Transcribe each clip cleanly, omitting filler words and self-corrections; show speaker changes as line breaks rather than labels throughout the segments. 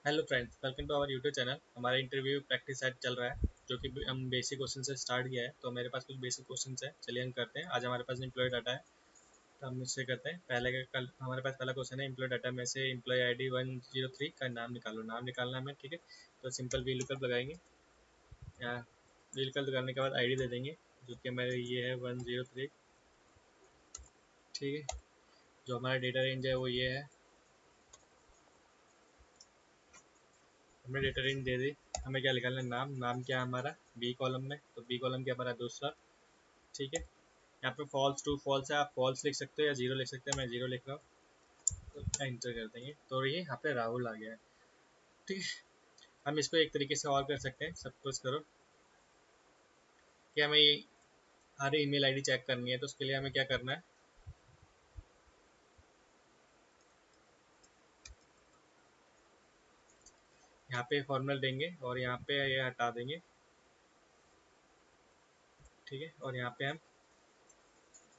Hello friends, welcome to our YouTube channel. हमारा interview practice set चल रहा है जो कि हम बेसिक क्वेश्चन से स्टार्ट किया है। तो मेरे पास कुछ बेसिक क्वेश्चन है, चलिए हम करते हैं। आज हमारे पास एम्प्लॉय डाटा है तो हम इससे करते हैं। कल हमारे पास पहला क्वेश्चन है, एम्प्लॉय डाटा में से एम्प्लॉय आईडी 103 का नाम निकालो। नाम निकालना है हमें, ठीक है। तो सिंपल VLOOKUP लगाएंगे। या VLOOKUP लगाने के बाद आईडी दे देंगे, जो कि हमारे ये है 103, ठीक है। जो हमारा डेटा रेंज है वो ये है, हमने डेटा रेंज दे दी। हमें क्या निकालना है, नाम क्या है हमारा बी कॉलम में, तो बी कॉलम क्या हमारा दूसरा, ठीक है। यहाँ पे फॉल्स टू फॉल्स है, आप फॉल्स लिख सकते हो या जीरो लिख सकते हैं, मैं जीरो लिख रहा हूँ। तो एंटर कर देंगे तो ये यहाँ पे राहुल आ गया है, ठीक है। हम इसको एक तरीके से और कर सकते हैं। सपोज करो कि हमें ये हमारी ईमेल आईडी चेक करनी है, तो उसके लिए हमें क्या करना है, यहाँ पे फॉर्मूला देंगे और यहाँ पे ये हटा देंगे, ठीक है। और यहाँ पे हम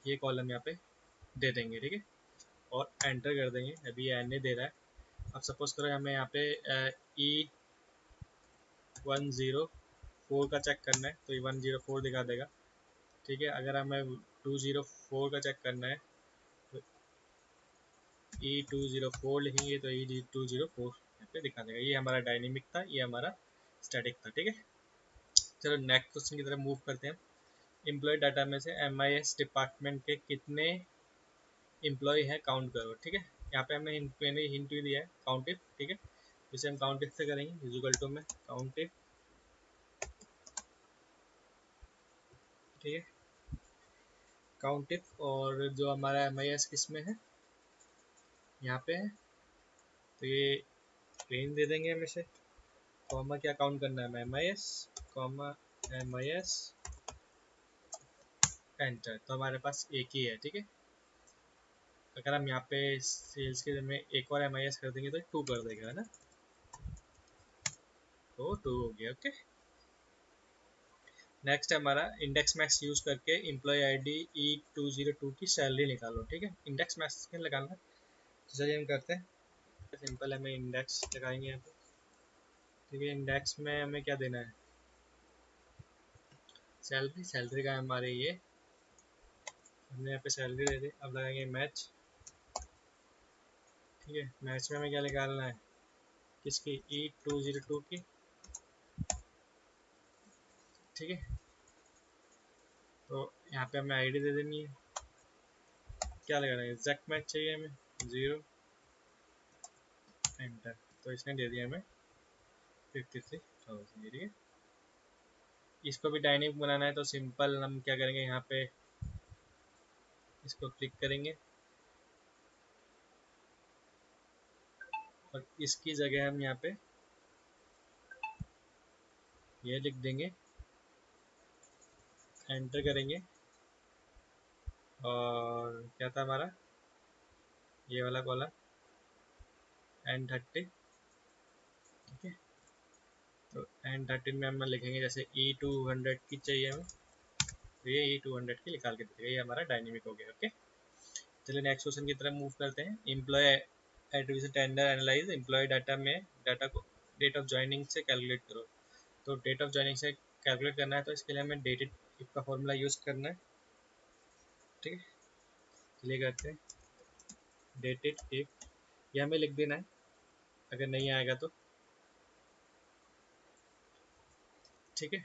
ये कॉलम यहाँ पे दे देंगे, ठीक है। और एंटर कर देंगे। अभी ये एन ए दे रहा है। अब सपोज करो हमें यहाँ पे E104 का चेक करना है, तो E104 दिखा देगा, ठीक है। अगर हमें 204 का चेक करना है तो E204 लिखेंगे, तो E204 यहाँ पे दिखा देगा। ये हमारा डायनेमिक था, ये हमारा स्टैटिक था, ठीक है। चलो नेक्स्ट क्वेश्चन की तरफ मूव करते हैं। एम्प्लॉय डाटा में से MIS डिपार्टमेंट के कितने एम्प्लॉय हैं काउंट करो, ठीक है। यहाँ पे मैंने हिंट भी दिया है, काउंट इफ, ठीक है। इसे हम काउंट इफ से करेंगे, इक्वल टू में काउंट इफ, ठीक है। काउंट इफ और जो हमारा MIS किस में है, यहाँ पे है, तो ये रेंज दे देंगे हम इसे। कॉमा क्या काउंट करना है, MIS कॉमा MIS एंटर, तो हमारे पास एक ही है, ठीक है। अगर हम यहाँ पे सेल्स के में एक और MIS कर देंगे तो 2 कर देगा, है ना। तो 2 हो गया, ओके। नेक्स्ट है हमारा इंडेक्स मैक्स यूज करके एम्प्लॉय आईडी E202 की सैलरी निकालो, ठीक है। इंडेक्स मैक्स में लगाना है, तो चलिए हम करते हैं। सिंपल हमें इंडेक्स लगाएंगे यहाँ पे, ठीक है। इंडेक्स में हमें क्या देना है, सैलरी। सैलरी का हमारे ये हमने यहाँ पे सैलरी दे दी। अब लगाएंगे मैच, ठीक है। मैच में हमें क्या निकालना है, किसकी, E202 की, ठीक है। तो यहाँ पे हमें आईडी दे देनी है। क्या लगाना है, एग्जैक्ट मैच चाहिए हमें, 0 एंटर, तो इसने दे दिया हमें 53,000, ठीक है। इसको भी डायनेमिक बनाना है, तो सिंपल हम क्या करेंगे, यहाँ पे इसको क्लिक करेंगे और इसकी जगह हम यहाँ पे ये लिख देंगे, एंटर करेंगे। और क्या था हमारा, ये वाला कॉलम N30, ठीक है। तो N13 में हम लिखेंगे जैसे E200 की चाहिए हमें, तो ये E200 की निकाल के देगा। ये हमारा डायनेमिक हो गया, ओके। चलिए नेक्स्ट क्वेश्चन की तरफ मूव करते हैं। Employee attribution tender analyze employee data में डाटा को डेट ऑफ ज्वाइनिंग से कैलकुलेट करो। तो डेट ऑफ ज्वाइनिंग से कैलकुलेट करना है, तो इसके लिए हमें डेटेड इफ का फॉर्मूला यूज करना है, ठीक है। चलिए करते हैं डेटेड इफ, ये हमें लिख देना है। अगर नहीं आएगा तो, ठीक है।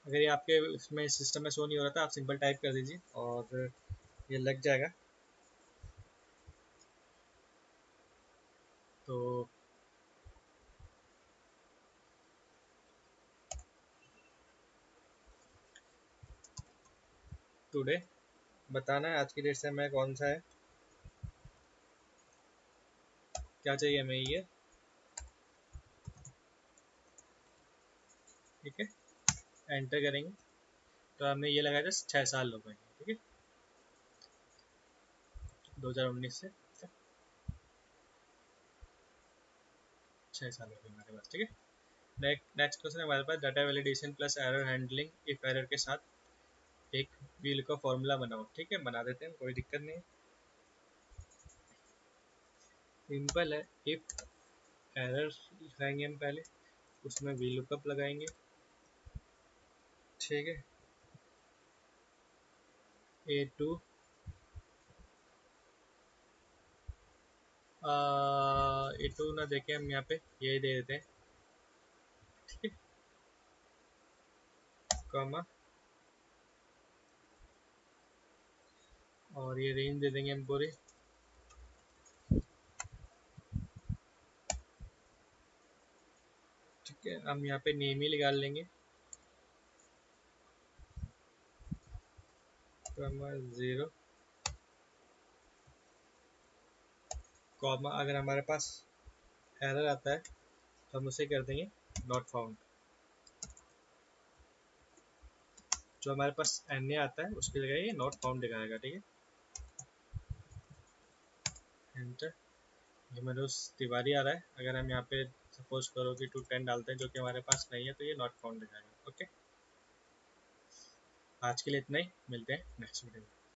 अगर ये आपके इसमें सिस्टम में शो नहीं हो रहा था, आप सिंपल टाइप कर दीजिए और ये लग जाएगा। तो टुडे बताना है, आज की डेट से हमें कौन सा है, क्या चाहिए हमें ये, ठीक है। एंटर करेंगे तो हमने ये लगाया था 6 साल हो गए, ठीक है। 2019 से 6 साल हो गए हमारे पास, ठीक है। नेक्स्ट क्वेश्चन हमारे पास data validation plus error handling if error के साथ एक व्हील का फॉर्मूला बनाओ, ठीक है। बना देते हैं, कोई दिक्कत नहीं है, सिंपल है। इफ एरर लिखाएंगे हम पहले, उसमें वी लुकअप लगाएंगे, ठीक है। A2 A2 ना देके हम यहाँ पे यही दे देते हैं, ठीक है, कॉमा, और ये रेंज दे देंगे हम पूरी, ठीक है। हम यहाँ पे नेम ही निकाल लेंगे, कॉमा 0, कॉमा, अगर हमारे पास एरर आता है तो हम उसे कर देंगे नॉट फाउंड। जो हमारे पास एन आता है उसकी जगह ये नॉट फाउंड दिखाएगा, ठीक है। एंटर। ये मनोज तिवारी आ रहा है। अगर हम यहाँ पे सपोज करो कि 210 डालते हैं जो कि हमारे पास नहीं है तो ये नॉट फाउंड दिखाएगा। ओके, आज के लिए इतना ही, मिलते हैं नेक्स्ट वीडियो में।